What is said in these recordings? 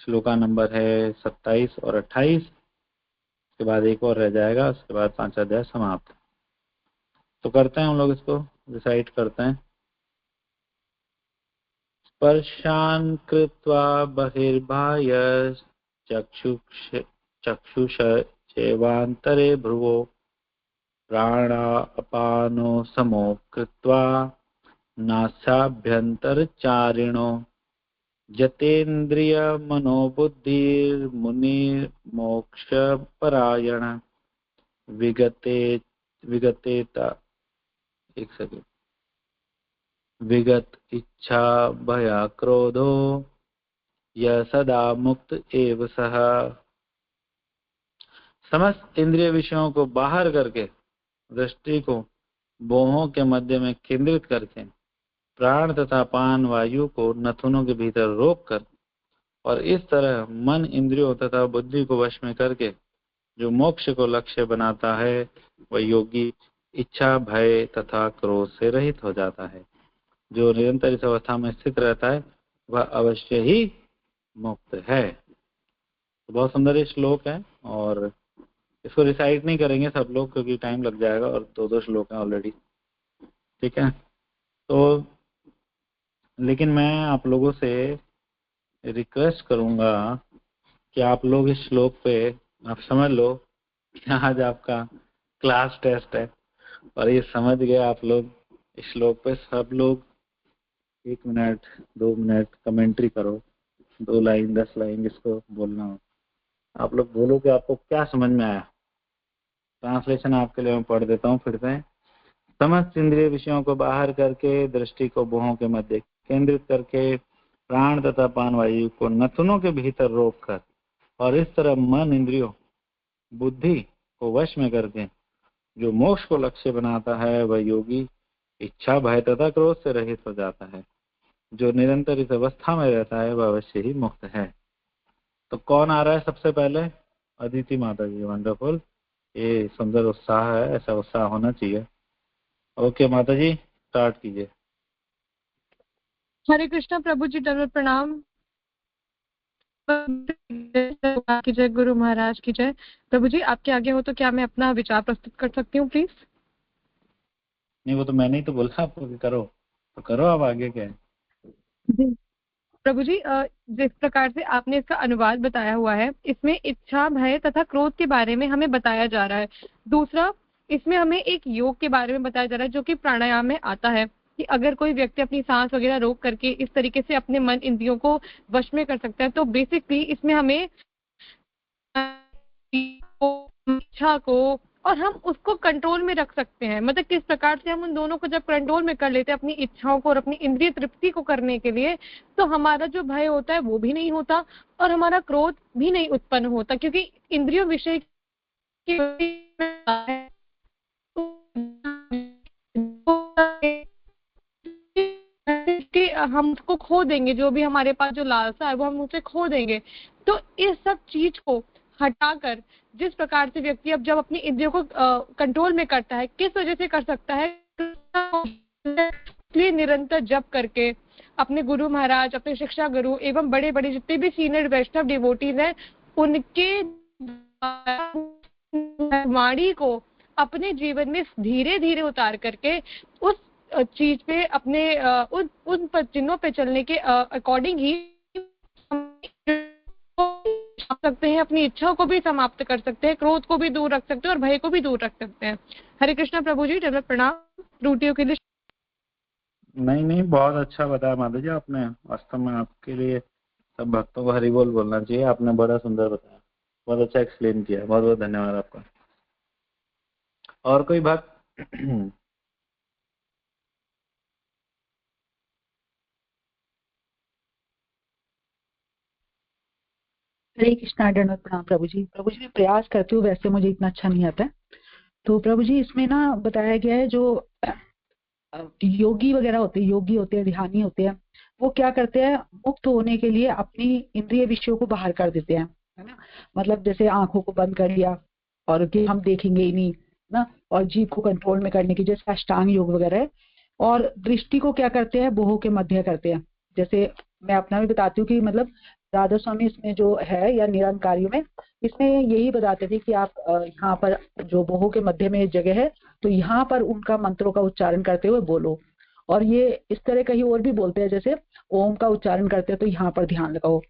Shloka number है 27 और 28, उसके बाद एक और रह जाएगा, उसके बाद 5 अध्याय समाप्त। तो करते हैं हम लोग, इसको डिसाइड करते हैं। स्पर्शान् कृत्वा बहिर्बाह्य चक्षुषेवान्तरे भ्रुवो प्राणापानो समो कृत्वा नासाभ्यन्तरचारिणो जतेन्द्रिय मनोबुद्धिर्मुनिर्मोक्षपरायण विगतेता एक सेकंड विगत इच्छा भया क्रोधो यह सदा मुक्त एव सह। समस्त इंद्रिय विषयों को बाहर करके, दृष्टि को भौहों के मध्य में केंद्रित करके, प्राण तथा पान वायु को नथुनों के भीतर रोक कर, और इस तरह मन इंद्रियों तथा बुद्धि को वश में करके जो मोक्ष को लक्ष्य बनाता है, वह योगी इच्छा भय तथा क्रोध से रहित हो जाता है। जो निरंतर इस अवस्था में स्थित रहता है वह अवश्य ही मुक्त है। तो बहुत सुंदर ये श्लोक है, और इसको रिसाइट नहीं करेंगे सब लोग क्योंकि टाइम लग जाएगा, और 2-2 श्लोक हैं ऑलरेडी, ठीक है। तो लेकिन मैं आप लोगों से रिक्वेस्ट करूंगा कि आप लोग इस श्लोक पे आप समझ लो कि आज आपका क्लास टेस्ट है, और ये समझ गए आप लोग इस श्लोक पे सब लोग 1 मिनट 2 मिनट कमेंट्री करो, 2 लाइन 10 लाइन जिसको बोलना हो आप लोग बोलो कि आपको क्या समझ में आया। ट्रांसलेशन आपके लिए मैं पढ़ देता हूँ फिर से। समस्त इंद्रिय विषयों को बाहर करके, दृष्टि को भौहों के मध्य केंद्रित करके, प्राण तथा पान वायु को नथुनों के भीतर रोक कर, और इस तरह मन इंद्रियों बुद्धि को वश में करके जो मोक्ष को लक्ष्य बनाता है, वह योगी इच्छा भय तथा क्रोध से रहित हो जाता है। जो निरंतर इस अवस्था में रहता है वह अवश्य ही मुक्त है। तो कौन आ रहा है सबसे पहले? अदिति माता जी। वंडरफुल, ये सुंदर उत्साह है, ऐसा उत्साह होना चाहिए। ओके माता जी, स्टार्ट कीजिए। हरे कृष्णा प्रभु जी, दंडवत प्रणाम। की जय, गुरु महाराज की जय। प्रभु जी आपके आगे हो तो क्या मैं अपना विचार प्रस्तुत कर सकती हूँ प्लीज? नहीं, वो तो मैंने ही तो बोला आपको कि करो, तो करो। आप आगे क्या है जी प्रभु जी, जिस प्रकार से आपने इसका अनुवाद बताया हुआ है, इसमें इच्छा भय तथा क्रोध के बारे में हमें बताया जा रहा है। दूसरा, इसमें हमें एक योग के बारे में बताया जा रहा है जो कि प्राणायाम में आता है, कि अगर कोई व्यक्ति अपनी सांस वगैरह रोक करके इस तरीके से अपने मन इंद्रियों को वश में कर सकता है, तो बेसिकली इसमें हमें इच्छा को और हम उसको कंट्रोल में रख सकते हैं। मतलब किस प्रकार से हम उन दोनों को जब कंट्रोल में कर लेते हैं अपनी इच्छाओं को और अपनी इंद्रिय तृप्ति को करने के लिए, तो हमारा जो भय होता है वो भी नहीं होता और हमारा क्रोध भी नहीं उत्पन्न होता, क्योंकि इंद्रियों विषय की कि हम उसको खो देंगे, जो भी हमारे पास जो लालसा है वो हम उसे खो देंगे। तो इस सब चीज को हटाकर जिस प्रकार से व्यक्ति अब जब अपनी इंद्रियों को कंट्रोल में करता है, किस वजह से कर सकता है? इसलिए निरंतर जप करके अपने गुरु महाराज, अपने शिक्षा गुरु एवं बड़े बड़े जितने भी सीनियर वैष्णव डिवोटीज हैं, उनके वाणी को अपने जीवन में धीरे धीरे उतार करके उस चीज पे अपने उन चिन्हों पे चलने के अकॉर्डिंग ही सकते हैं, अपनी इच्छाओं को भी समाप्त कर सकते हैं, क्रोध को भी दूर रख सकते हैं और भय को भी दूर रख सकते हैं। हरे कृष्णा प्रभु जी, दंडवत प्रणाम। त्रुटियों के लिए नहीं, बहुत अच्छा बताया माता जी आपने। वास्तव में आपके लिए सब भक्तों को हरि बोल बोलना चाहिए। आपने बड़ा सुंदर बताया, बहुत अच्छा एक्सप्लेन किया, बहुत बहुत धन्यवाद आपका। और कोई भक्त? हरे कृष्णा, दंडवत प्रणाम प्रभु जी। प्रभु जी मैं प्रयास करती हूँ, वैसे मुझे इतना अच्छा नहीं आता है। तो प्रभु जी इसमें ना बताया गया है जो योगी वगैरह होते हैं, योगी होते हैं, ध्यानी होते हैं, वो क्या करते हैं, मुक्त होने के लिए अपनी इंद्रिय विषयों को बाहर कर देते हैं, है ना। मतलब जैसे आंखों को बंद कर लिया और कि हम देखेंगे ही नहीं ना, और जीभ को कंट्रोल में करने की जैसे अष्टांग योग वगैरह है। और दृष्टि को क्या करते हैं, भौहों के मध्य करते हैं। जैसे मैं अपना भी बताती हूँ कि मतलब राधा स्वामी इसमें जो है या निरंकारियों में इसमें यही बताते थे कि आप यहाँ पर जो बोहो के मध्य में जगह है तो यहाँ पर उनका मंत्रों का उच्चारण करते हुए बोलो। और ये इस तरह कहीं और भी बोलते हैं, जैसे ओम का उच्चारण करते हैं तो यहाँ पर ध्यान लगाओ।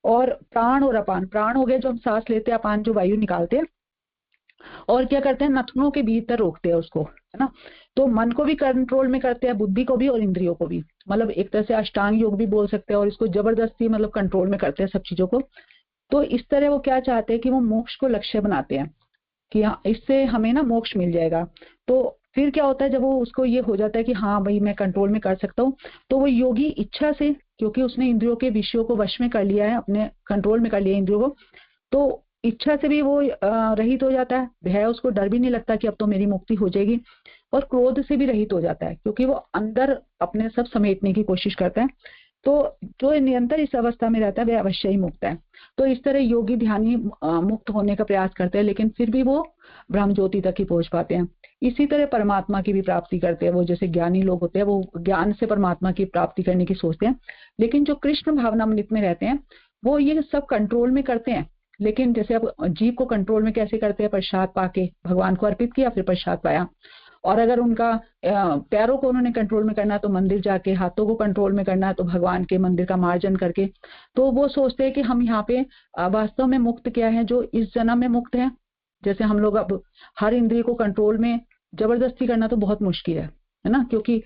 और प्राण और अपान, प्राण हो गए जो हम सांस लेते हैं, अपान जो वायु निकालते हैं, और क्या करते हैं नथनों के भीतर रोकते हैं उसको, है ना। तो मन को भी कंट्रोल में करते हैं, बुद्धि को भी और इंद्रियों को भी, मतलब एक तरह से अष्टांग योग भी बोल सकते हैं। और इसको जबरदस्ती मतलब कंट्रोल में करते हैं सब चीजों को। तो इस तरह वो क्या चाहते हैं कि वो मोक्ष को लक्ष्य बनाते हैं कि हाँ इससे हमें ना मोक्ष मिल जाएगा। तो फिर क्या होता है जब वो उसको ये हो जाता है कि हाँ भाई मैं कंट्रोल में कर सकता हूँ, तो वो योगी इच्छा से, क्योंकि उसने इंद्रियों के विषयों को वश में कर लिया है, अपने कंट्रोल में कर लिया इंद्रियों को, तो इच्छा से भी वो रहित हो जाता है। भय, उसको डर भी नहीं लगता कि अब तो मेरी मुक्ति हो जाएगी। और क्रोध से भी रहित हो जाता है, क्योंकि वो अंदर अपने सब समेटने की कोशिश करता है। तो जो निरंतर इस अवस्था में रहता है वह अवश्य ही मुक्त है। तो इस तरह योगी ध्यानी मुक्त होने का प्रयास करते हैं, लेकिन फिर भी वो ब्रह्म ज्योति तक ही पहुंच पाते हैं। इसी तरह परमात्मा की भी प्राप्ति करते हैं। वो जैसे ज्ञानी लोग होते हैं वो ज्ञान से परमात्मा की प्राप्ति करने की सोचते हैं, लेकिन जो कृष्ण भावनामृत में रहते हैं वो ये सब कंट्रोल में करते हैं। लेकिन जैसे अब जीव को कंट्रोल में कैसे करते हैं, प्रसाद पाके भगवान को अर्पित किया, फिर प्रसाद पाया। और अगर उनका पैरों को उन्होंने कंट्रोल में करना है तो मंदिर जाके, हाथों को कंट्रोल में करना है तो भगवान के मंदिर का मार्जन करके। तो वो सोचते हैं कि हम यहाँ पे वास्तव में मुक्त क्या है, जो इस जन्म में मुक्त है। जैसे हम लोग अब हर इंद्रिय को कंट्रोल में जबरदस्ती करना तो बहुत मुश्किल है ना, क्योंकि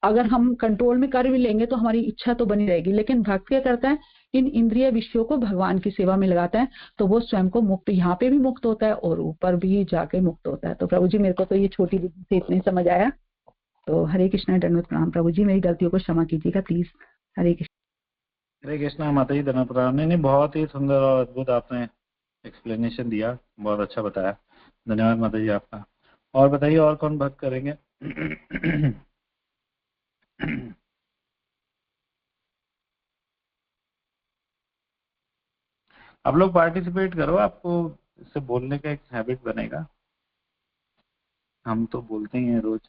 अगर हम कंट्रोल में कर भी लेंगे तो हमारी इच्छा तो बनी रहेगी। लेकिन भक्त क्या करता है, इन इंद्रिय विषयों को भगवान की सेवा में लगाता है, तो वो स्वयं को मुक्त, यहाँ पे भी मुक्त होता है और ऊपर भी जाके मुक्त होता है। तो प्रभु जी मेरे को तो ये छोटी बुद्धि से इतने समझ आया। तो हरे कृष्णा, दंडवत प्रणाम प्रभु जी, मेरी गलतियों को क्षमा कीजिएगा प्लीज। हरे कृष्ण। हरे कृष्णा माता जी, धन्यवाद प्रणाम। नहीं, बहुत ही सुंदर और अद्भुत आपने एक्सप्लेनेशन दिया, बहुत अच्छा बताया। धन्यवाद माता जी आपका। और बताइए, और कौन भक्त करेंगे? आप लोग पार्टिसिपेट करो, आपको इससे बोलने का एक हैबिट बनेगा। हम तो बोलते ही हैं रोज।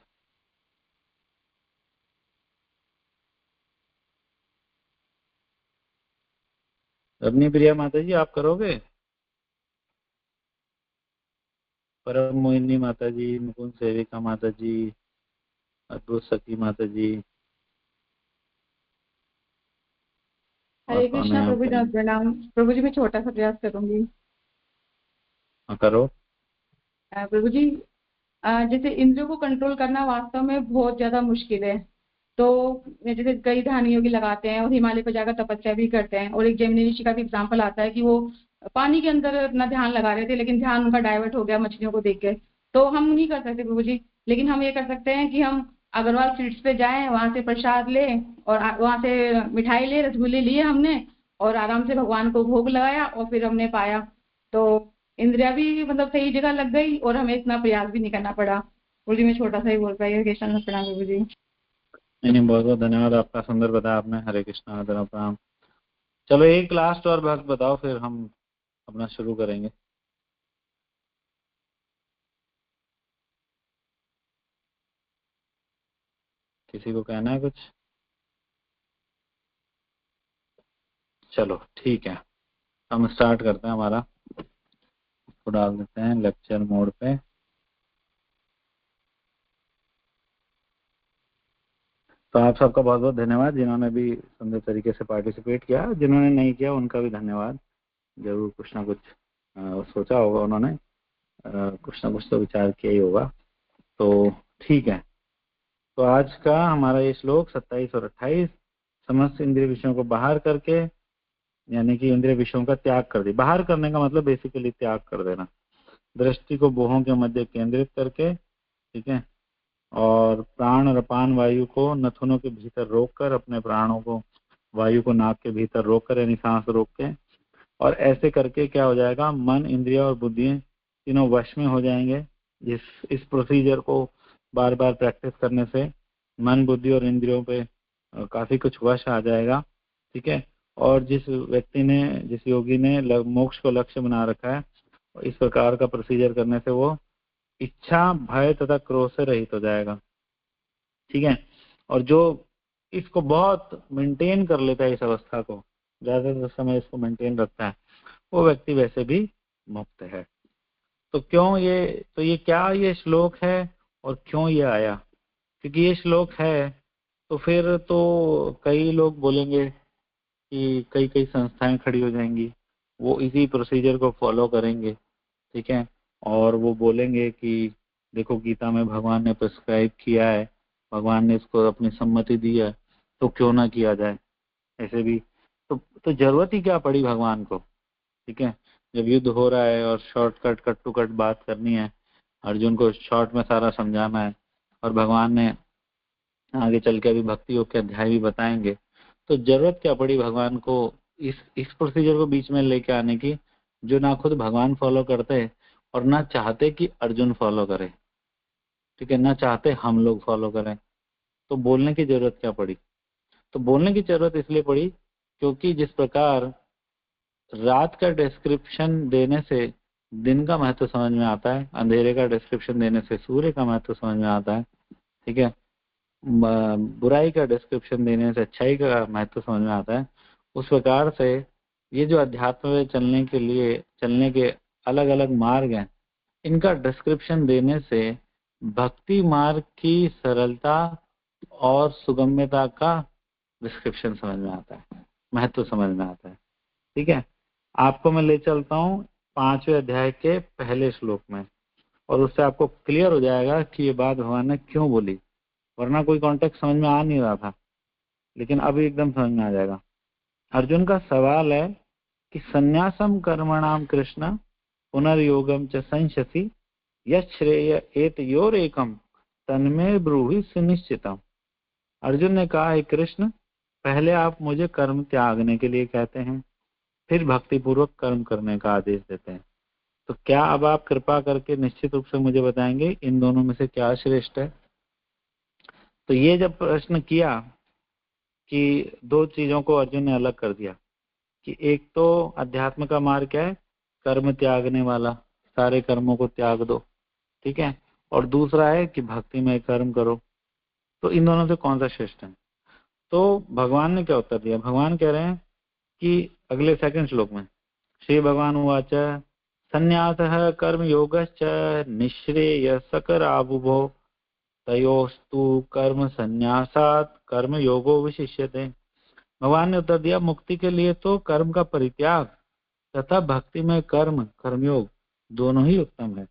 रमनी प्रिया माता जी, आप करोगे? परम मोहिनी माता जी, मुकुंद सेविका माता जी, अद्भुत सखी माता जी, और हरे कौन कृष्णा है प्रभु जी, आपका? प्रणाम प्रभु जी। मैं छोटा सा प्रयास करूंगी। करो। प्रभु जी, जैसे इंद्रियों को कंट्रोल करना वास्तव में बहुत ज्यादा मुश्किल है। तो जैसे कई ध्यान योगी लगाते हैं और हिमालय पर जाकर तपस्या भी करते हैं। और एक जैमिनी ऋषि का भी एग्जाम्पल आता है कि वो पानी के अंदर अपना ध्यान लगा रहे थे, लेकिन ध्यान उनका डाइवर्ट हो गया मछलियों को देख के। तो हम नहीं कर सकते प्रभु जी, लेकिन हम ये कर सकते हैं कि हम अग्रवाल स्वीट्स पे जाएं, वहां से प्रसाद ले और वहां से मिठाई ले, रसगुल्ले लिए हमने और आराम से भगवान को भोग लगाया और फिर हमने पाया। तो इंद्रिया भी मतलब सही जगह लग गई और हमें इतना प्रयास भी नहीं करना पड़ा। प्रभु जी मैं छोटा सा ही बोल पाई। कृष्ण प्रणाम प्रभु जी। नहीं नहीं, बहुत बहुत धन्यवाद आपका, सुंदर बताया आपने। हरे कृष्णा, धन्यवाद प्रणाम। चलो एक लास्ट और भक्त बताओ, फिर हम अपना शुरू करेंगे। किसी को कहना है कुछ? चलो ठीक है, हम स्टार्ट करते हैं। हमारा इसको डाल देते हैं लेक्चर मोड पे। तो आप सबका बहुत बहुत धन्यवाद, जिन्होंने भी सुंदर तरीके से पार्टिसिपेट किया। जिन्होंने नहीं किया उनका भी धन्यवाद। जरूर कुछ ना कुछ सोचा होगा उन्होंने, कुछ ना कुछ तो विचार किया ही होगा। तो ठीक है, तो आज का हमारा ये श्लोक 27 और 28, समस्त इंद्रिय विषयों को बाहर करके, यानी कि इंद्रिय विषयों का त्याग कर दी। बाहर करने का मतलब बेसिकली त्याग कर देना। दृष्टि को बोहों के मध्य केंद्रित करके, ठीक है, और प्राण और अपान वायु को नथुनों के भीतर रोककर, अपने प्राणों को वायु को नाक के भीतर रोककर, यानी सांस रोक के, और ऐसे करके क्या हो जाएगा, मन, इंद्रिया और बुद्धि तीनों वश में हो जाएंगे। इस प्रोसीजर को बार बार प्रैक्टिस करने से मन, बुद्धि और इंद्रियों पे काफी कुछ वश आ जाएगा, ठीक है। और जिस व्यक्ति ने, जिस योगी ने मोक्ष को लक्ष्य बना रखा है, इस प्रकार का प्रोसीजर करने से वो इच्छा, भय तथा क्रोध से रहित हो जाएगा, ठीक है। और जो इसको बहुत मेंटेन कर लेता है इस अवस्था को, ज्यादातर समय इसको मेंटेन रखता है, वो व्यक्ति वैसे भी मुक्त है। तो क्यों ये क्या ये श्लोक है और क्यों ये आया? क्योंकि ये श्लोक है तो फिर तो कई लोग बोलेंगे कि कई कई संस्थाएं खड़ी हो जाएंगी, वो इसी प्रोसीजर को फॉलो करेंगे, ठीक है, और वो बोलेंगे कि देखो गीता में भगवान ने प्रिस्क्राइब किया है, भगवान ने इसको अपनी सम्मति दी है, तो क्यों ना किया जाए ऐसे भी। तो जरूरत ही क्या पड़ी भगवान को, ठीक है, जब युद्ध हो रहा है और शॉर्टकट कट टू कट बात करनी है, अर्जुन को शॉर्ट में सारा समझाना है, और भगवान ने आगे चल के अभी भक्ति योग के अध्याय भी बताएंगे, तो जरूरत क्या पड़ी भगवान को इस प्रोसीजर को बीच में लेके आने की, जो ना खुद भगवान फॉलो करते और ना चाहते कि अर्जुन फॉलो करे, ठीक है, ना चाहते हम लोग फॉलो करें। तो बोलने की जरूरत क्या पड़ी? तो बोलने की जरूरत इसलिए पड़ी क्योंकि जिस प्रकार रात का डिस्क्रिप्शन देने से दिन का महत्व समझ में आता है, अंधेरे का डिस्क्रिप्शन देने से सूर्य का महत्व समझ में आता है, ठीक है, बुराई का डिस्क्रिप्शन देने से अच्छाई का महत्व समझ में आता है, उस प्रकार से ये जो अध्यात्म में चलने के अलग अलग मार्ग हैं, इनका डिस्क्रिप्शन देने से भक्ति मार्ग की सरलता और सुगम्यता का डिस्क्रिप्शन समझ में आता है, महत्व समझ में आता है, ठीक है। आपको मैं ले चलता हूँ 5वें अध्याय के पहले श्लोक में, और उससे आपको क्लियर हो जाएगा कि ये बात भगवान ने क्यों बोली, वरना कोई कॉन्टेक्स्ट समझ में आ नहीं रहा था, लेकिन अभी एकदम समझ में आ जाएगा। अर्जुन का सवाल है कि संन्यासम कर्मणाम कृष्ण पुनर्योगम च संशसि यश्रेय एतयोरेकम तन्मे ब्रूहि सुनिश्चितम। अर्जुन ने कहा है कृष्ण, पहले आप मुझे कर्म त्यागने के लिए कहते हैं, फिर भक्ति पूर्वक कर्म करने का आदेश देते हैं, तो क्या अब आप कृपा करके निश्चित रूप से मुझे बताएंगे इन दोनों में से क्या श्रेष्ठ है? तो ये जब प्रश्न किया कि दो चीजों को अर्जुन ने अलग कर दिया कि एक तो अध्यात्म का मार्ग क्या है, कर्म त्यागने वाला, सारे कर्मों को त्याग दो, ठीक है, और दूसरा है कि भक्ति में कर्म करो, तो इन दोनों से कौन सा श्रेष्ठ है? तो भगवान ने क्या उत्तर दिया? भगवान कह रहे हैं कि अगले सेकंड श्लोक में श्री भगवान उवाच संन्यासः कर्म योगश्च निःश्रेयसकरावुभो तयोस्तु कर्म संन्यासात् कर्म योगो विशिष्यते। भगवान ने उत्तर दिया मुक्ति के लिए तो कर्म का परित्याग तथा भक्ति में कर्मयोग दोनों ही उत्तम है,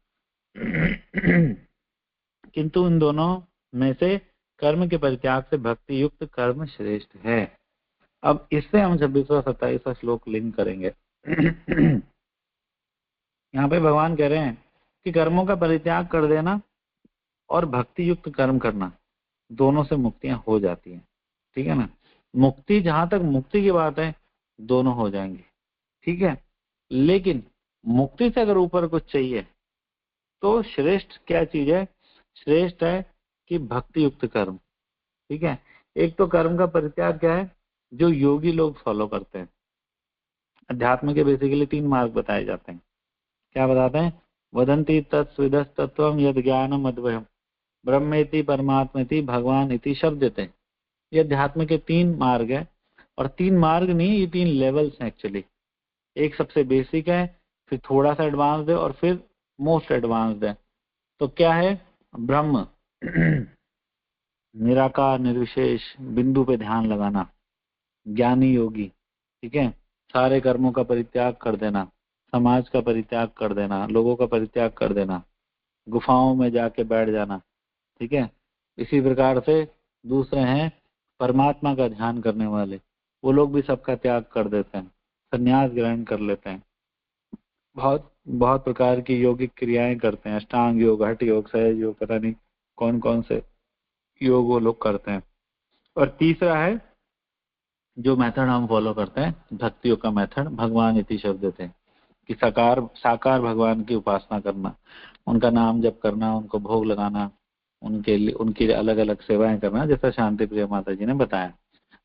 किंतु इन दोनों में से कर्म के परित्याग से भक्ति युक्त कर्म श्रेष्ठ है। अब इससे हम 26-27 श्लोक लिंक करेंगे। यहाँ पे भगवान कह रहे हैं कि कर्मों का परित्याग कर देना और भक्ति युक्त कर्म करना, दोनों से मुक्तियां हो जाती हैं, ठीक है ना। मुक्ति, जहां तक मुक्ति की बात है, दोनों हो जाएंगे, ठीक है, लेकिन मुक्ति से अगर ऊपर कुछ चाहिए तो श्रेष्ठ क्या चीज है? श्रेष्ठ है कि भक्ति युक्त कर्म, ठीक है। एक तो कर्म का परित्याग क्या है, जो योगी लोग फॉलो करते हैं। अध्यात्म के बेसिकली 3 मार्ग बताए जाते हैं। क्या बताते हैं? वदंती तत्स्विदस्तत्वम यद ज्ञानम अद्वयम ब्रह्मेति परमात्मेति भगवान इति शब्दते। ये अध्यात्म के 3 मार्ग है, और 3 मार्ग नहीं, ये 3 लेवल्स हैं एक्चुअली। एक सबसे बेसिक है, फिर थोड़ा सा एडवांस्ड है, और फिर मोस्ट एडवांस्ड है। तो क्या है? ब्रह्म, निराकार निर्विशेष, बिंदु पे ध्यान लगाना, ज्ञानी योगी, ठीक है, सारे कर्मों का परित्याग कर देना, समाज का परित्याग कर देना, लोगों का परित्याग कर देना, गुफाओं में जाके बैठ जाना, ठीक है। इसी प्रकार से दूसरे हैं परमात्मा का ध्यान करने वाले, वो लोग भी सबका त्याग कर देते हैं, संन्यास ग्रहण कर लेते हैं, बहुत बहुत प्रकार की योगिक क्रियाएं करते हैं, अष्टांग योग, हठ योग, सहज योग, पता नहीं कौन कौन से योग वो लोग करते हैं। और तीसरा है जो मेथड हम फॉलो करते हैं, भक्ति योग का मेथड, भगवान इति शब्द देते हैं कि साकार भगवान की उपासना करना, उनका नाम जप करना, उनको भोग लगाना, उनकी अलग अलग सेवाएं करना, जैसा शांति प्रिय माता जी ने बताया,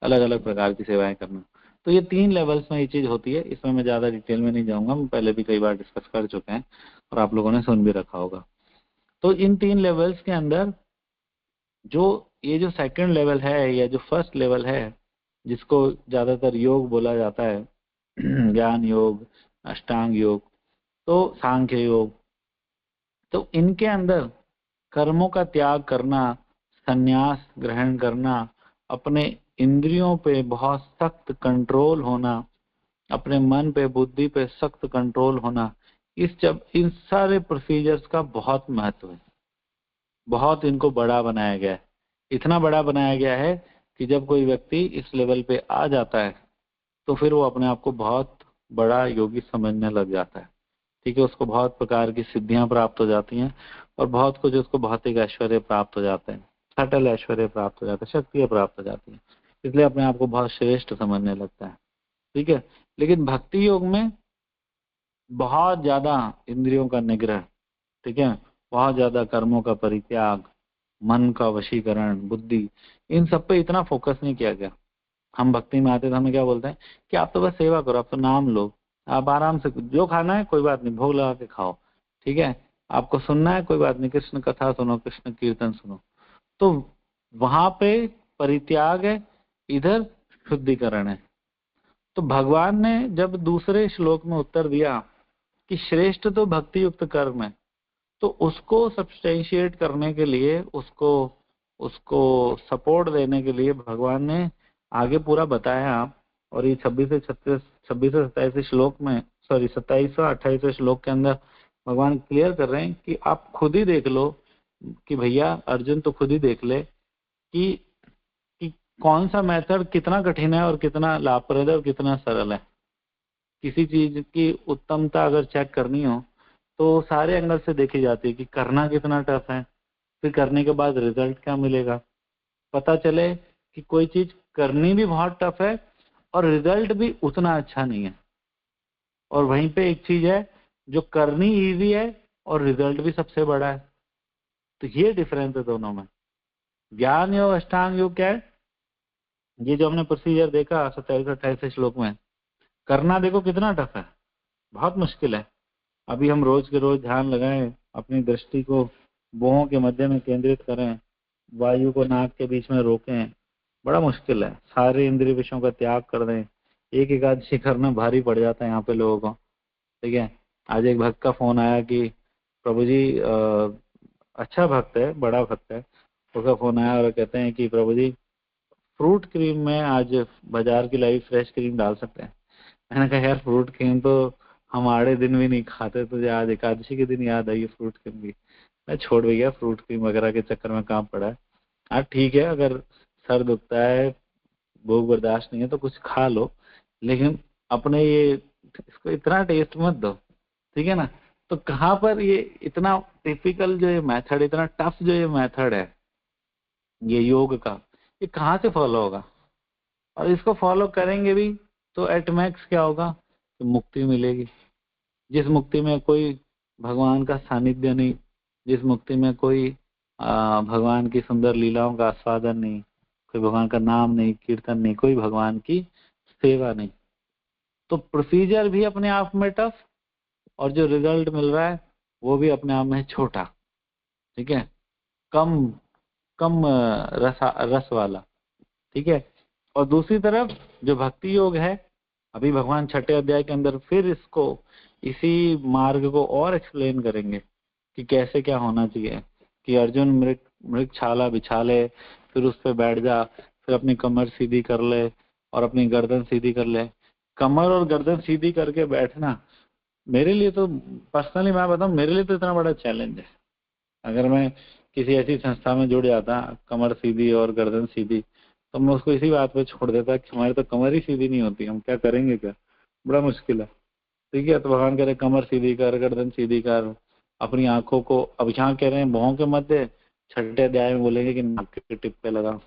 अलग अलग प्रकार की सेवाएं करना। तो ये 3 लेवल्स में ये चीज होती है। इसमें मैं ज्यादा डिटेल में नहीं जाऊंगा, मैं पहले भी कई बार डिस्कस कर चुके हैं और आप लोगों ने सुन भी रखा होगा। तो इन 3 लेवल्स के अंदर जो ये जो सेकंड लेवल है या जो फर्स्ट लेवल है, जिसको ज्यादातर योग बोला जाता है, ज्ञान योग, अष्टांग योग, तो सांख्य योग, तो इनके अंदर कर्मों का त्याग करना, संन्यास ग्रहण करना, अपने इंद्रियों पे बहुत सख्त कंट्रोल होना, अपने मन पे, बुद्धि पे सख्त कंट्रोल होना, इन सारे प्रोसीजर्स का बहुत महत्व है। बहुत इनको बड़ा बनाया गया है। इतना बड़ा बनाया गया है कि जब कोई व्यक्ति इस लेवल पे आ जाता है तो फिर वो अपने आप को बहुत बड़ा योगी समझने लग जाता है। ठीक है, उसको बहुत प्रकार की सिद्धियां प्राप्त हो जाती हैं और बहुत कुछ उसको भौतिक ऐश्वर्य प्राप्त हो जाते हैं, सटल ऐश्वर्य प्राप्त हो जाता है, शक्तियां प्राप्त हो जाती हैं, इसलिए अपने आप को बहुत श्रेष्ठ समझने लगता है। ठीक है, लेकिन भक्ति योग में बहुत ज्यादा इंद्रियों का निग्रह, ठीक है, बहुत ज्यादा कर्मों का परित्याग, मन का वशीकरण, बुद्धि, इन सब पे इतना फोकस नहीं किया गया। हम भक्ति में आते तो हमें क्या बोलते हैं कि आप तो बस सेवा करो, आप तो नाम लो, आप आराम से जो खाना है कोई बात नहीं, भोग लगा के खाओ, ठीक है, आपको सुनना है कोई बात नहीं, कृष्ण कथा सुनो, कृष्ण कीर्तन सुनो। तो वहां पे परित्याग है, इधर शुद्धिकरण है। तो भगवान ने जब दूसरे श्लोक में उत्तर दिया कि श्रेष्ठ तो भक्ति युक्त कर्म है, तो उसको सब्सटेंशिएट करने के लिए, उसको उसको सपोर्ट देने के लिए भगवान ने आगे पूरा बताया। और ये 26 से 27 श्लोक में, सॉरी 27 और 28 श्लोक के अंदर भगवान क्लियर कर रहे हैं कि आप खुद ही देख लो कि भैया अर्जुन तो खुद ही देख ले कि कौन सा मेथड कितना कठिन है और कितना लाभप्रद है और कितना सरल है। किसी चीज की उत्तमता अगर चेक करनी हो तो सारे एंगल से देखी जाती है कि करना कितना टफ है, फिर करने के बाद रिजल्ट क्या मिलेगा। पता चले कि कोई चीज करनी भी बहुत टफ है और रिजल्ट भी उतना अच्छा नहीं है, और वहीं पे एक चीज है जो करनी इजी है और रिजल्ट भी सबसे बड़ा है। तो ये डिफरेंस है दोनों में। ज्ञान योग, अष्टांग योग क्या है, ये जो हमने प्रोसीजर देखा 27-28 श्लोक में, करना देखो कितना टफ है, बहुत मुश्किल है। अभी हम रोज के रोज ध्यान लगाएं, अपनी दृष्टि को भौहों के मध्य में केंद्रित करें, वायु को नाक के बीच में रोकें, बड़ा मुश्किल है। सारे इंद्रिय विषयों का त्याग कर दें, एक एकादशी करना भारी पड़ जाता है यहाँ पे लोगों को। ठीक है, आज एक भक्त का फोन आया कि प्रभु जी, अच्छा भक्त है, बड़ा भक्त है, उसका फोन आया और कहते हैं कि प्रभु जी फ्रूट क्रीम में आज बाजार की लाई फ्रेश क्रीम डाल सकते हैं। मैंने कहा यार फ्रूट क्रीम तो हम आड़े दिन भी नहीं खाते, तुझे आज एकादशी के दिन याद आई फ्रूट क्रीम की। मैं छोड़ भी गया, फ्रूट क्रीम वगैरह के चक्कर में काम पड़ा है। हाँ ठीक है, अगर सर दुखता है, भूख बर्दाश्त नहीं है तो कुछ खा लो, लेकिन अपने ये इसको इतना टेस्ट मत दो, ठीक है ना। तो कहाँ पर ये इतना टिपिकल जो ये मेथड, इतना टफ जो ये मेथड है ये योग का, ये कहाँ से फॉलो होगा। और इसको फॉलो करेंगे भी तो एट मैक्स क्या होगा, तो मुक्ति मिलेगी, जिस मुक्ति में कोई भगवान का सानिध्य नहीं, जिस मुक्ति में कोई भगवान की सुंदर लीलाओं का आस्वादन नहीं, कोई भगवान का नाम नहीं, कीर्तन नहीं, कोई भगवान की सेवा नहीं। तो प्रोसीजर भी अपने आप में टफ और जो रिजल्ट मिल रहा है वो भी अपने आप में छोटा, ठीक है, कम कम रस वाला, ठीक है। और दूसरी तरफ जो भक्ति योग है, अभी भगवान 6ठे अध्याय के अंदर फिर इसको, इसी मार्ग को और एक्सप्लेन करेंगे कि कैसे क्या होना चाहिए, कि अर्जुन मृग छाला बिछा ले, फिर उस पर बैठ जा, फिर अपनी कमर सीधी कर ले और अपनी गर्दन सीधी कर ले। कमर और गर्दन सीधी करके बैठना मेरे लिए तो पर्सनली मैं बताऊं, मेरे लिए तो इतना बड़ा चैलेंज है। अगर मैं किसी ऐसी संस्था में जुड़ जाता, कमर सीधी और गर्दन सीधी, तो मैं उसको इसी बात पे छोड़ देता कि हमारी तो कमर ही सीधी नहीं होती, हम क्या करेंगे, क्या बड़ा मुश्किल है। ठीक है, तो भगवान कह रहे कमर सीधी कर, गर्दन सीधी कर, अपनी आंखों को, अब यहाँ कह रहे हैं भौं के मध्य, 6ठे अध्याय में बोलेंगे कि नाक के टिप पे लगा।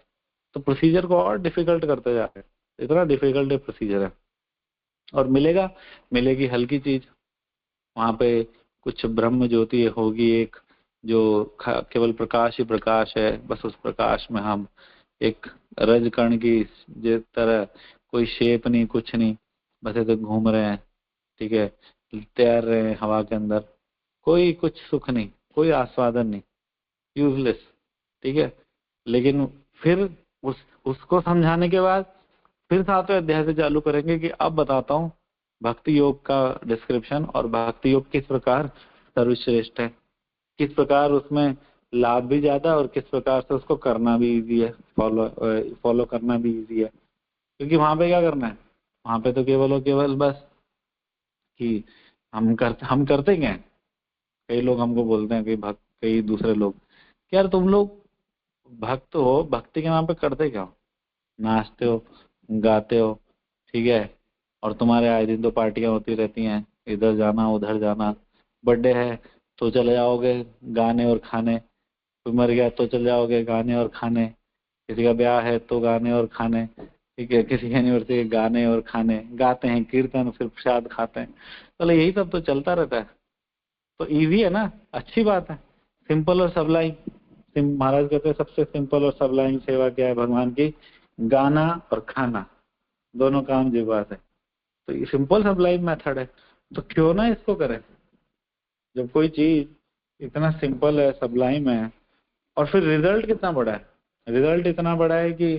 तो प्रोसीजर को और डिफिकल्ट करते जा रहे हैं, इतना डिफिकल्ट प्रोसीजर है। और मिलेगी हल्की चीज, वहां पे कुछ ब्रह्म ज्योति होगी एक, जो केवल प्रकाश ही प्रकाश है, बस उस प्रकाश में हम एक रज कण की जिस तरह, कोई शेप नहीं, कुछ नहीं, बस ऐसे घूम रहे हैं, ठीक है, तैर रहे हैं हवा के अंदर, कोई कुछ सुख नहीं, कोई आस्वादन नहीं, यूजलेस, ठीक है। लेकिन फिर उसको समझाने के बाद फिर 7वें अध्याय से चालू करेंगे कि अब बताता हूँ भक्ति योग का डिस्क्रिप्शन और भक्ति योग किस प्रकार सर्वश्रेष्ठ है, किस प्रकार उसमें लाभ भी ज्यादा और किस प्रकार से उसको करना भी इजी है, फॉलो करना भी इजी है। क्योंकि वहां पे क्या करना है, वहां पे तो केवल और केवल बस कि हम करते क्या हैं। कई लोग हमको बोलते हैं, कई दूसरे लोग कि यार तुम लोग भक्त हो, भक्ति के नाम पे करते क्या हो, नाचते हो, गाते हो, ठीक है, और तुम्हारे आए दिन तो पार्टियां होती रहती हैं, इधर जाना उधर जाना, बर्थडे है तो चले जाओगे गाने और खाने, कोई मर गया तो चले जाओगे गाने और खाने, किसी का ब्याह है तो गाने और खाने, ठीक है, किसी की एनिवर्सरी के गाने और खाने, गाते हैं कीर्तन, फिर प्रसाद खाते हैं। चलो यही सब तो चलता रहता है, तो इजी है ना, अच्छी बात है, सिंपल और सबलाइन। महाराज कहते हैं सबसे सिंपल और सबलाइन सेवा क्या है भगवान की, गाना और खाना, दोनों काम जिह्वा से। तो ये सिंपल सबलाइन मेथड है, तो क्यों ना इसको करें। जब कोई चीज इतना सिंपल है, सबलाइन है, और फिर रिजल्ट कितना बड़ा है, रिजल्ट इतना बड़ा है कि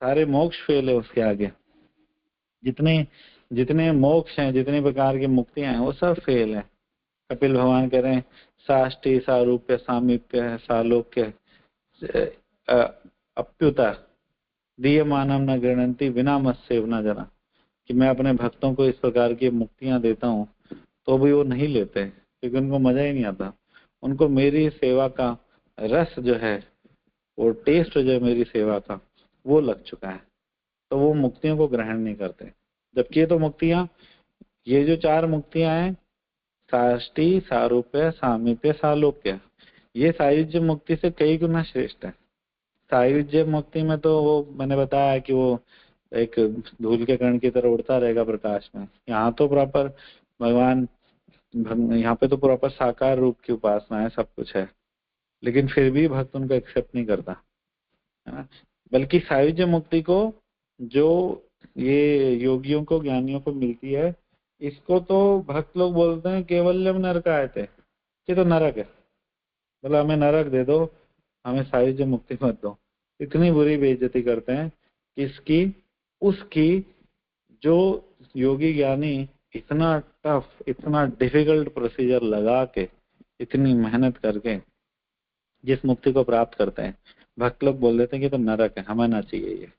सारे मोक्ष फेल है उसके आगे। जितने जितने मोक्ष हैं, जितने प्रकार की मुक्तियां हैं, वो सब फेल है। कपिल भगवान कह रहे हैं साष्टि सारूप्य सामीप्य सालोक्य अप्युता दिय मानव न गृणंती बिना मत सेवना जना, कि मैं अपने भक्तों को इस प्रकार की मुक्तियां देता हूँ तो भी वो नहीं लेते, क्योंकि उनको मजा ही नहीं आता। उनको मेरी सेवा का रस जो है, वो टेस्ट जो है मेरी सेवा का, वो लग चुका है, तो वो मुक्तियों को ग्रहण नहीं करते। जबकि ये तो मुक्तियां, ये जो 4 मुक्तियां हैं, साष्टि सारूप्य सामीप्य सालोक्य, ये सायुज्य मुक्ति से कई गुना श्रेष्ठ है। सायुज्य मुक्ति में तो वो मैंने बताया कि वो एक धूल के कण की तरह उड़ता रहेगा प्रकाश में। यहाँ तो प्रॉपर भगवान, यहाँ पे तो प्रॉपर साकार रूप की उपासना है, सब कुछ है, लेकिन फिर भी भक्त उनको एक्सेप्ट नहीं करता, है ना। बल्कि सायुज्य मुक्ति को, जो ये योगियों को, ज्ञानियों को मिलती है, इसको तो भक्त लोग बोलते हैं केवल्यम नरकायते थे, ये तो नरक है, मतलब हमें नरक दे दो, हमें सायुज्य मुक्ति मत दो। इतनी बुरी बेइज्जती करते हैं किसकी, उसकी जो योगी ज्ञानी इतना टफ, इतना डिफिकल्ट प्रोसीजर लगा के, इतनी मेहनत करके जिस मुक्ति को प्राप्त करते हैं, भक्त लोग बोल देते हैं कि तो नरक है, हमें ना चाहिए, ये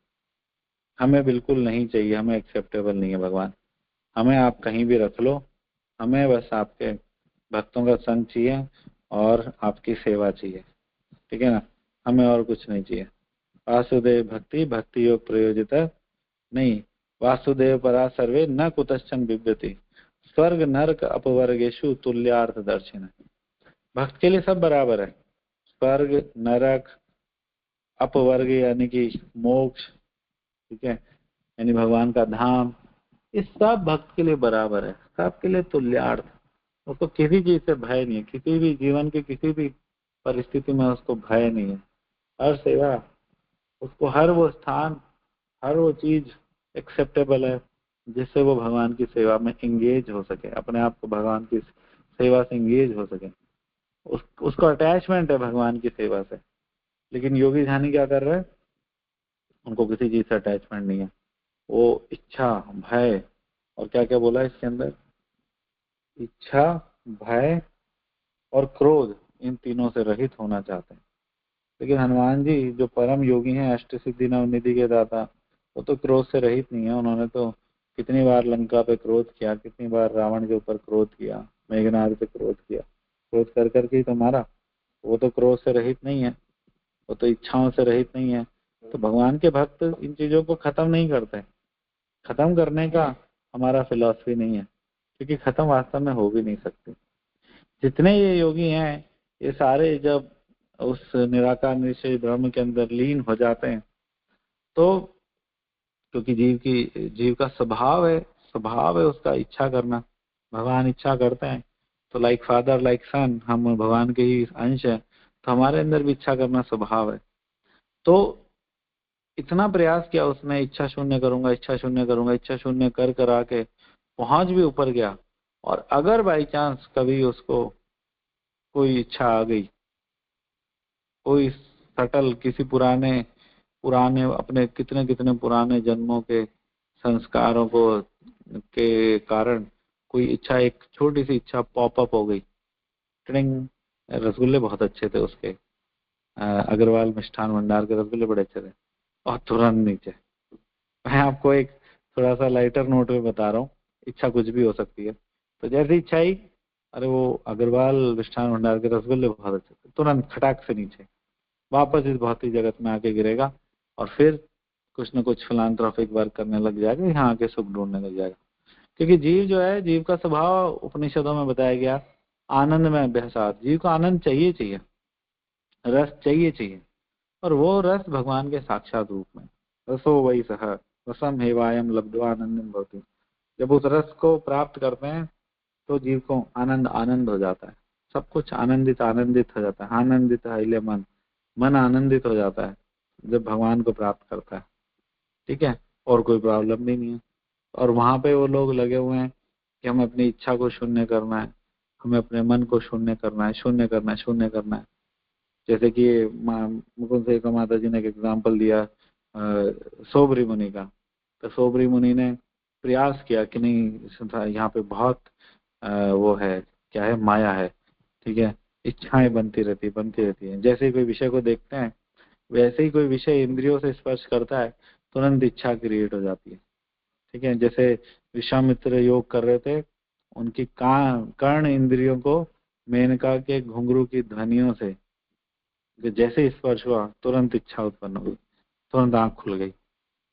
हमें बिल्कुल नहीं चाहिए, हमें एक्सेप्टेबल नहीं है भगवान, हमें आप कहीं भी रख लो, हमें बस आपके भक्तों का संग चाहिए और आपकी सेवा चाहिए, ठीक है ना, हमें और कुछ नहीं चाहिए। वासुदेव भक्ति भक्ति योग प्रयोजित नहीं, वासुदेव परा सर्वे न कुतश्चन बिभ्यति, स्वर्ग नरक अपवर्गेशु तुल्यार्थ दर्शन। भक्त के लिए सब बराबर है, स्वर्ग नरक अपवर्ग यानी कि मोक्ष, ठीक है, यानी भगवान का धाम, ये सब भक्त के लिए बराबर है, सबके लिए तुल्यार्थ। उसको किसी चीज से भय नहीं है, किसी भी जीवन के किसी भी परिस्थिति में उसको भय नहीं है। हर सेवा उसको, हर वो स्थान, हर वो चीज एक्सेप्टेबल है जिससे वो भगवान की सेवा में एंगेज हो सके, अपने आप को भगवान की सेवा से एंगेज हो सके। उसको अटैचमेंट है भगवान की सेवा से। लेकिन योगी ध्यानी क्या कर रहे हैं, उनको किसी चीज से अटैचमेंट नहीं है, वो इच्छा भय और क्या क्या बोला इसके अंदर, इच्छा भय और क्रोध, इन तीनों से रहित होना चाहते हैं। लेकिन हनुमान जी जो परम योगी हैं, अष्ट सिद्धि नवनिधि के दाता, वो तो क्रोध से रहित नहीं है। उन्होंने तो कितनी बार लंका पे क्रोध किया, कितनी बार रावण के ऊपर क्रोध किया, मेघनाद पे क्रोध किया, क्रोध कर करके ही तो मारा। वो तो क्रोध से रहित नहीं है, वो तो इच्छाओं से रहित नहीं है। तो भगवान के भक्त इन चीजों को खत्म नहीं करते, खत्म करने का हमारा फिलॉसफी नहीं है, क्योंकि खत्म वास्तव में हो भी नहीं सकती। जितने ये योगी हैं, ये सारे जब उस निराकार निश्चय ब्रह्म के अंदर लीन हो जाते हैं, तो क्योंकि जीव का स्वभाव है उसका इच्छा करना, भगवान इच्छा करते हैं, तो लाइक फादर लाइक सन, हम भगवान के ही अंश है, तो हमारे अंदर भी इच्छा करना स्वभाव है। तो इतना प्रयास किया उसने, इच्छा शून्य करूंगा, इच्छा शून्य करूंगा, इच्छा शून्य कर कर आके पहुंच भी ऊपर गया। और अगर बाई चांस कभी उसको कोई इच्छा आ गई, कोई सटल किसी पुराने अपने कितने कितने पुराने जन्मों के संस्कारों को के कारण कोई इच्छा, एक छोटी सी इच्छा पॉपअप हो गई, टिंग, रसगुल्ले बहुत अच्छे थे उसके, अग्रवाल मिष्ठान भंडार के रसगुल्ले बड़े अच्छे थे, और तुरंत नीचे। मैं आपको एक थोड़ा सा लाइटर नोट में बता रहा हूँ, इच्छा कुछ भी हो सकती है। तो जैसी इच्छा आई, अरे वो अग्रवाल मिष्ठान भंडार के रसगुल्ले बहुत अच्छे थे, तुरंत खटाक से नीचे, वापस इस भौतिक जगत में आके गिरेगा, और फिर कुछ न कुछ फिलांथ्रोपिक वर्क करने लग जाएगा, यहाँ आके सुख ढूंढने लग जाएगा। क्योंकि जीव जो है, जीव का स्वभाव उपनिषदों में बताया गया आनंद में अभ्यासात। जीव को आनंद चाहिए चाहिए, रस चाहिए चाहिए, और वो रस भगवान के साक्षात रूप में, रसो वही सह रसम हेवायम लब्ध्वा आनंदम भवति। जब उस रस को प्राप्त करते हैं तो जीव को आनंद आनंद हो जाता है, सब कुछ आनंदित आनंदित हो जाता है। आनंदित है मन, मन आनंदित हो जाता है जब भगवान को प्राप्त करता है, ठीक है, और कोई प्रॉब्लम भी नहीं है। और वहां पे वो लोग लगे हुए हैं कि हमें अपनी इच्छा को शून्य करना है, हमें अपने मन को शून्य करना है, शून्य करना है, शून्य करना है। जैसे कि मुकुंद से माता जी ने एक एग्जाम्पल दिया सोबरी मुनि का। तो सोबरी मुनि ने प्रयास किया कि नहीं, यहाँ पे बहुत वो है, क्या है, माया है, ठीक है, इच्छाएं बनती रहती है। जैसे ही कोई विषय को देखते हैं, वैसे ही कोई विषय इंद्रियों से स्पर्श करता है, तुरंत इच्छा क्रिएट हो जाती है, ठीक है। जैसे विश्वामित्र योग कर रहे थे, उनकी कर्ण इंद्रियों को मेनका के घुंघरू की ध्वनियों से जैसे ही स्पर्श हुआ, तुरंत इच्छा उत्पन्न हो गई, तुरंत आंख खुल गई,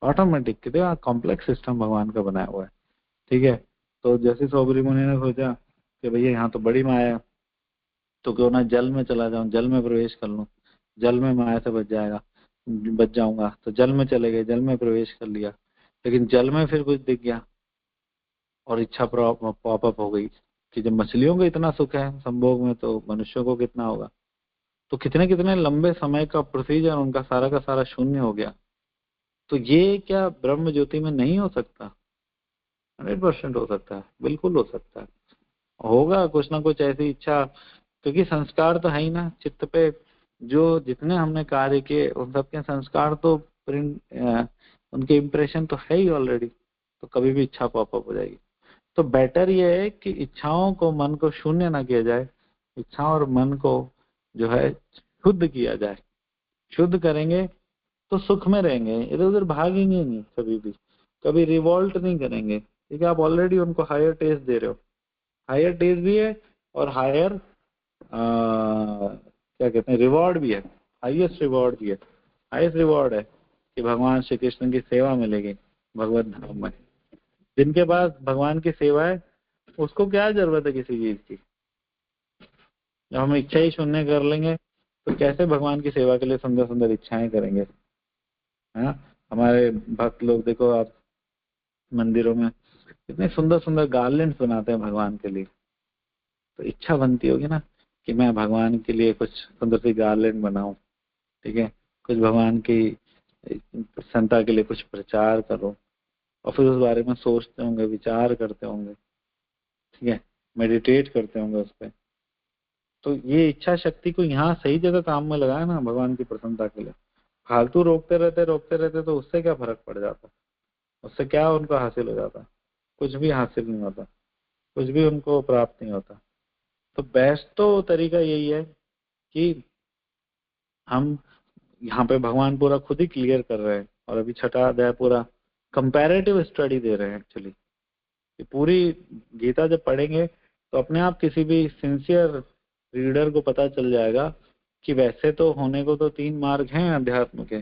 ऑटोमेटिक। कितना कॉम्प्लेक्स सिस्टम भगवान का बनाया हुआ है, ठीक है। तो जैसे सोबरी मुनि ने सोचा कि भैया यहाँ तो बड़ी माया है, तो क्यों ना जल में चला जाऊं, जल में प्रवेश कर लूं, जल में माया से बच जाऊंगा। तो जल में चले गए, जल में प्रवेश कर लिया, लेकिन जल में फिर कुछ दिख गया और इच्छा पॉपअप हो गई कि जब मछलियों को इतना सुख है संभोग में, तो मनुष्यों को कितना होगा। तो कितने कितने लंबे समय का प्रोसीजर उनका सारा का सारा शून्य हो गया। तो ये क्या ब्रह्म ज्योति में नहीं हो सकता? 100% हो सकता है, बिल्कुल हो सकता है, होगा कुछ ना कुछ ऐसी इच्छा। क्योंकि संस्कार तो है ही ना चित्त पे, जो जितने हमने कार्य किए उन सबके संस्कार तो प्रिंट, उनके इम्प्रेशन तो है ही ऑलरेडी, तो कभी भी इच्छा पॉपअप हो जाएगी। तो बेटर ये है कि इच्छाओं को, मन को शून्य ना किया जाए, इच्छा और मन को जो है शुद्ध किया जाए। शुद्ध करेंगे तो सुख में रहेंगे, इधर उधर भागेंगे नहीं, कभी रिवॉल्ट नहीं करेंगे, ठीक है। आप ऑलरेडी उनको हायर टेस्ट दे रहे हो, हायर टेस्ट भी है और हायर क्या कहते हैं, रिवॉर्ड भी है, हाईएस्ट रिवॉर्ड भी है। हाईएस्ट रिवॉर्ड है कि भगवान श्री कृष्ण की सेवा मिलेगी भगवत धाम में। जिनके पास भगवान की सेवा है उसको क्या जरूरत है किसी चीज की। जब हम इच्छा ही शून्य कर लेंगे तो कैसे भगवान की सेवा के लिए सुंदर सुंदर इच्छाएं करेंगे, है ना। हमारे भक्त लोग देखो आप, मंदिरों में इतने सुंदर सुंदर गार्लेंड्स बनाते हैं भगवान के लिए। तो इच्छा बनती होगी ना कि मैं भगवान के लिए कुछ सुंदर सी गार्लेंड बनाऊं, ठीक है, कुछ भगवान की प्रसन्नता के लिए कुछ प्रचार करूं, और फिर उस बारे में सोचते होंगे, विचार करते होंगे, ठीक है, मेडिटेट करते होंगे उस पर। तो ये इच्छा शक्ति को यहाँ सही जगह काम में लगाया ना भगवान की प्रसन्नता के लिए। फालतू रोकते रहते तो उससे क्या फर्क पड़ जाता, उससे क्या उनको हासिल हो जाता? कुछ भी हासिल नहीं होता, कुछ भी उनको प्राप्त नहीं होता। तो बेस्ट तो तरीका यही है कि हम यहाँ पे भगवान पूरा खुद ही क्लियर कर रहे हैं, और अभी छठा अध्याय पूरा कंपैरेटिव स्टडी दे रहे हैं एक्चुअली। पूरी गीता जब पढ़ेंगे तो अपने आप किसी भी सिंसियर रीडर को पता चल जाएगा कि वैसे तो होने को तो 3 मार्ग हैं अध्यात्म के,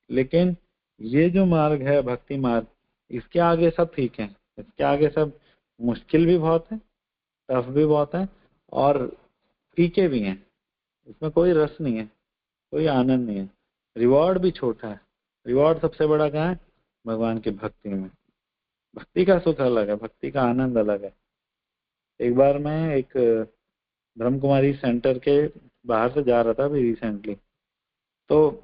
लेकिन ये जो मार्ग है भक्ति मार्ग, इसके आगे सब ठीक है, इसके आगे सब मुश्किल भी बहुत है, टफ भी बहुत है, और फीके भी हैं। इसमें कोई रस नहीं है, कोई आनंद नहीं है, रिवॉर्ड भी छोटा है। रिवॉर्ड सबसे बड़ा कहाँ है? भगवान की भक्ति में। भक्ति का सुख अलग है, भक्ति का आनंद अलग है। एक बार मैं एक ब्रह्म कुमारी सेंटर के बाहर से जा रहा था अभी रिसेंटली, तो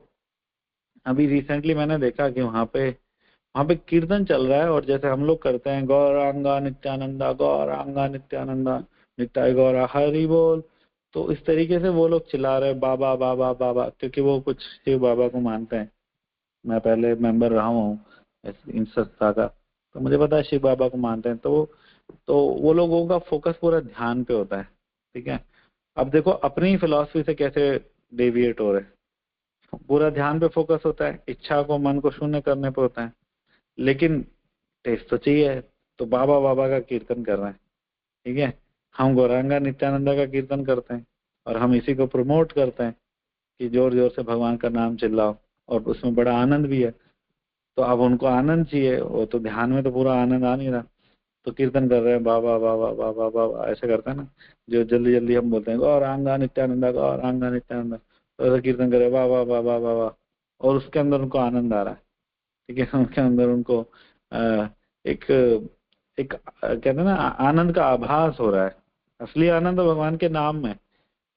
अभी रिसेंटली मैंने देखा कि वहाँ पे कीर्तन चल रहा है, और जैसे हम लोग करते हैं गौरांगा नित्यानंदा, गौरांगा नित्यानंदा, नित्याय गौरा हरि बोल, तो इस तरीके से वो लोग चिल्ला रहे बाबा बाबा बाबा, क्योंकि वो कुछ शिव बाबा को मानते हैं। मैं पहले मेंबर रहा हूँ इन संस्था का, तो मुझे पता है शिव बाबा को मानते हैं, तो वो लोगों का फोकस पूरा ध्यान पे होता है। ठीक है, अब देखो अपनी फिलॉसफी से कैसे डेविएट हो रहे हैं। पूरा ध्यान पे फोकस होता है, इच्छा को मन को शून्य करने पे होता है, लेकिन टेस्ट तो चाहिए। तो बाबा बाबा का कीर्तन कर रहे हैं। ठीक है, हम गौरांगा नित्यानंदा का कीर्तन करते हैं और हम इसी को प्रमोट करते हैं कि जोर जोर से भगवान का नाम चिल्लाओ, और उसमें बड़ा आनंद भी है। तो अब उनको आनंद चाहिए, वो तो ध्यान में तो पूरा आनंद आ नहीं रहा, तो कीर्तन कर रहे हैं बाबा बाबा बाबा बाबा ऐसे करते हैं ना, जो जल्दी जल्दी हम बोलते हैं गौरांगा नित्यानंदा गौरांगा नित्यानंदा, तो ऐसा कीर्तन कर रहे हैं बाबा बाबा बाबा, और उसके अंदर उनको आनंद आ रहा है। ठीक है, उनके अंदर उनको एक एक कहते हैं ना आनंद का आभास हो रहा है। असली आनंद तो भगवान के नाम में।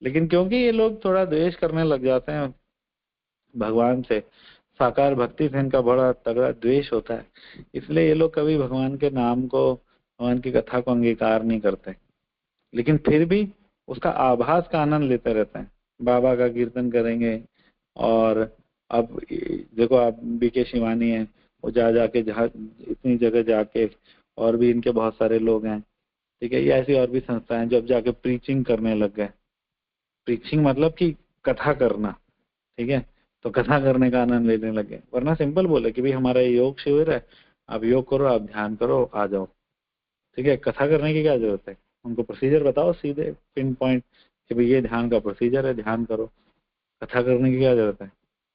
लेकिन क्योंकि ये लोग थोड़ा द्वेष करने लग जाते हैं भगवान से, साकार भक्ति से इनका बड़ा तगड़ा द्वेष होता है, इसलिए ये लोग कभी भगवान के नाम को, भगवान की कथा को अंगीकार नहीं करते। लेकिन फिर भी उसका आभास का आनंद लेते रहते हैं, बाबा का कीर्तन करेंगे। और अब देखो आप बीके शिवानी है, वो जा जाके जहाँ इतनी जगह जाके, और भी इनके बहुत सारे लोग हैं। ठीक है, ये ऐसी और भी संस्थाएं जो अब जाके प्रीचिंग करने लग गए। प्रीचिंग मतलब कि कथा करना। ठीक है, तो कथा करने का आनंद लेने लगे, वरना सिंपल बोले कि भाई हमारा ये योग शिविर है, आप योग करो, आप ध्यान करो, आ जाओ। ठीक है, कथा करने की क्या जरूरत है, उनको प्रोसीजर बताओ सीधे पिन पॉइंट कि भाई ये ध्यान का प्रोसीजर है, ध्यान करो। कथा करने की क्या जरूरत है।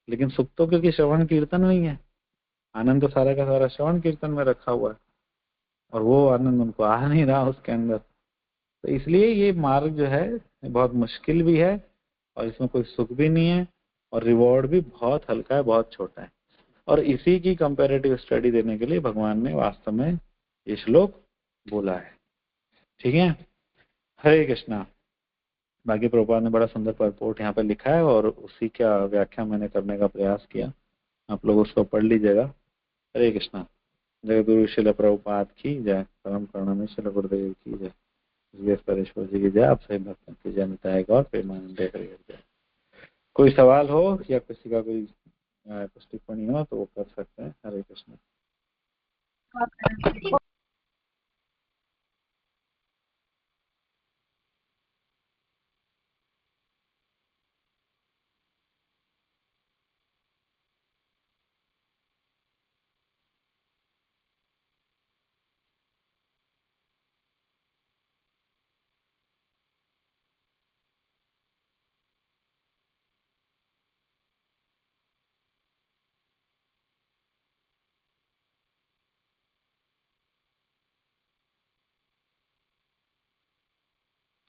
लेकिन सुख तो क्योंकि श्रवण कीर्तन नहीं है, आनंद तो सारा का सारा श्रवण कीर्तन में रखा हुआ है, और वो आनंद उनको आ नहीं रहा उसके अंदर। तो इसलिए ये मार्ग जो है बहुत मुश्किल भी है, और इसमें कोई सुख भी नहीं है, और रिवॉर्ड भी बहुत हल्का है, बहुत छोटा है। और इसी की कंपैरेटिव स्टडी देने के लिए भगवान ने वास्तव में ये श्लोक बोला है। ठीक है, हरे कृष्णा। बाकी प्रभुपाद ने बड़ा सुंदर परपोर्ट यहाँ पे लिखा है, और उसी का व्याख्या मैंने करने का प्रयास किया, आप लोग उसको पढ़ लीजिएगा। हरे कृष्णा। जय गुरु शिल प्रभुपाद की जय, परम करुणा में शिल गुरुदेव की जय, परेश्वर जी की जय, आप सभी भक्तों की जय, निताय गौर प्रेमानंद हरि जय। कोई सवाल हो या किसी का कोई कुछ टिप्पणी हो तो वो कर सकते हैं। हरे कृष्ण।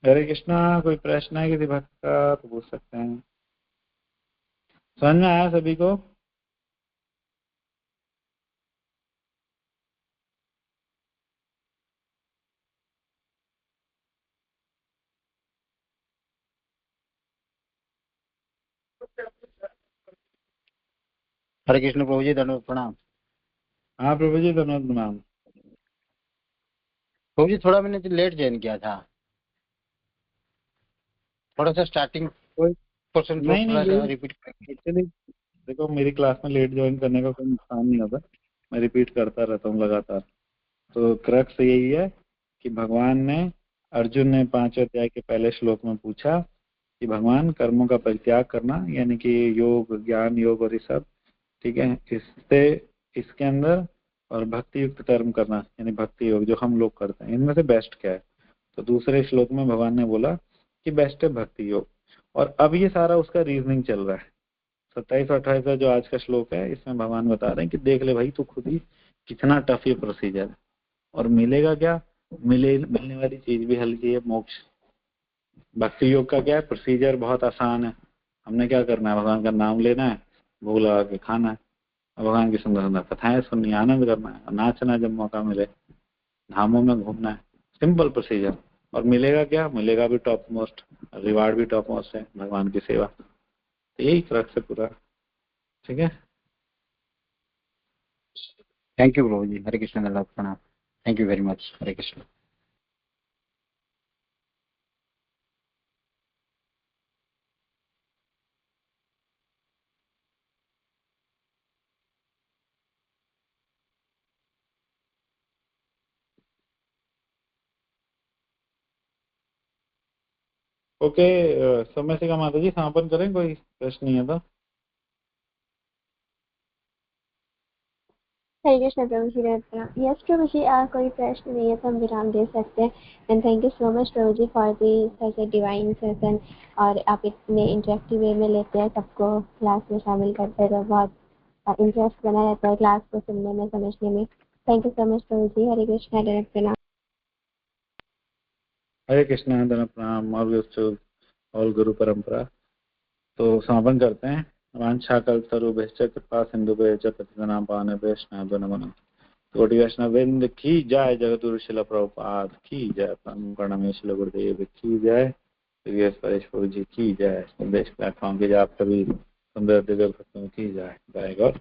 हरे कृष्णा। कोई प्रश्न है किसी भक्त का तो पूछ सकते हैं। समझ में आया सभी को? हरे कृष्ण प्रभु जी, धन्यवाद, प्रणाम। हाँ प्रभु जी, धन्यवाद प्रणाम। प्रभु जी थोड़ा मैंने लेट ज्वाइन किया था, थोड़ा सा स्टार्टिंग कोई क्वेश्चन नहीं थोड़ा नहीं, सा ये रिपीट करेंगे। एक्चुअली देखो मेरी क्लास में लेट ज्वाइन करने का कोई नुकसान नहीं होता, मैं रिपीट करता रहता हूँ लगातार। तो क्रक्स यही है कि भगवान ने, अर्जुन ने 5वें अध्याय के पहले श्लोक में पूछा कि भगवान कर्मों का परित्याग करना, यानी कि योग, ज्ञान योग और ये सब, ठीक है, इससे इसके अंदर, और भक्ति युक्त कर्म करना यानी भक्ति योग जो हम लोग करते हैं, इनमें से बेस्ट क्या है। तो दूसरे श्लोक में भगवान ने बोला कि बेस्ट है भक्ति योग। और अब ये सारा उसका रीजनिंग चल रहा है। 27 और 28 जो आज का श्लोक है, इसमें भगवान बता रहे हैं कि देख ले भाई तू खुद ही कितना टफ ये प्रोसीजर है, और मिलेगा क्या, मिलने वाली चीज भी हल्की है, मोक्ष। भक्ति योग का क्या है, प्रोसीजर बहुत आसान है। हमने क्या करना है, भगवान का नाम लेना है, भोग लगा के खाना है, भगवान की सुंदर सुंदर कथाएं सुननी, आनंद करना है, नाचना जब मौका मिले, धामों में घूमना है। Simple procedure. और मिलेगा क्या, मिलेगा भी टॉप मोस्ट, रिवार्ड भी टॉप मोस्ट है, भगवान की सेवा। तो यही क्रक्स है पूरा। ठीक है, थैंक यू प्रभु जी, हरे कृष्ण, धन्यवाद, प्रणाम। Thank you very much. Hare Krishna. Okay, समय से माता जी समापन करें, कोई प्रश्न नहीं है तो। हरे कृष्ण प्रभु जी। यस प्रभु जी, कोई प्रश्न नहीं है तो हम विराम दे सकते हैं। And thank you so much Prabhu ji for the such a divine session. और आप इतने इंटरेक्टिव वे में लेते हैं सबको क्लास में शामिल करते हैं, तो बहुत इंटरेस्ट बना रहता है क्लास को सुनने में, समझने में। Thank you so much Prabhu जी। हरे कृष्ण प्रणाम। हरे कृष्ण धन प्रणाम और गुरु परंपरा। तो समापन करते हैं। वांछा कल्पतरुभ्यश्च कृपा सिंधुभ्यश्च पतितनां पावनेभ्यो नमो नमः। कोटि वैष्णववृंद की जय, जगद्गुरु श्रील प्रभुपाद की जय, प्रणमेश गुरुदेव की जय, परेश्वर जी की जय, संदेश प्लेटफॉर्म के आप सभी सुंदर दिव्य भक्तों की जय। जय गौर।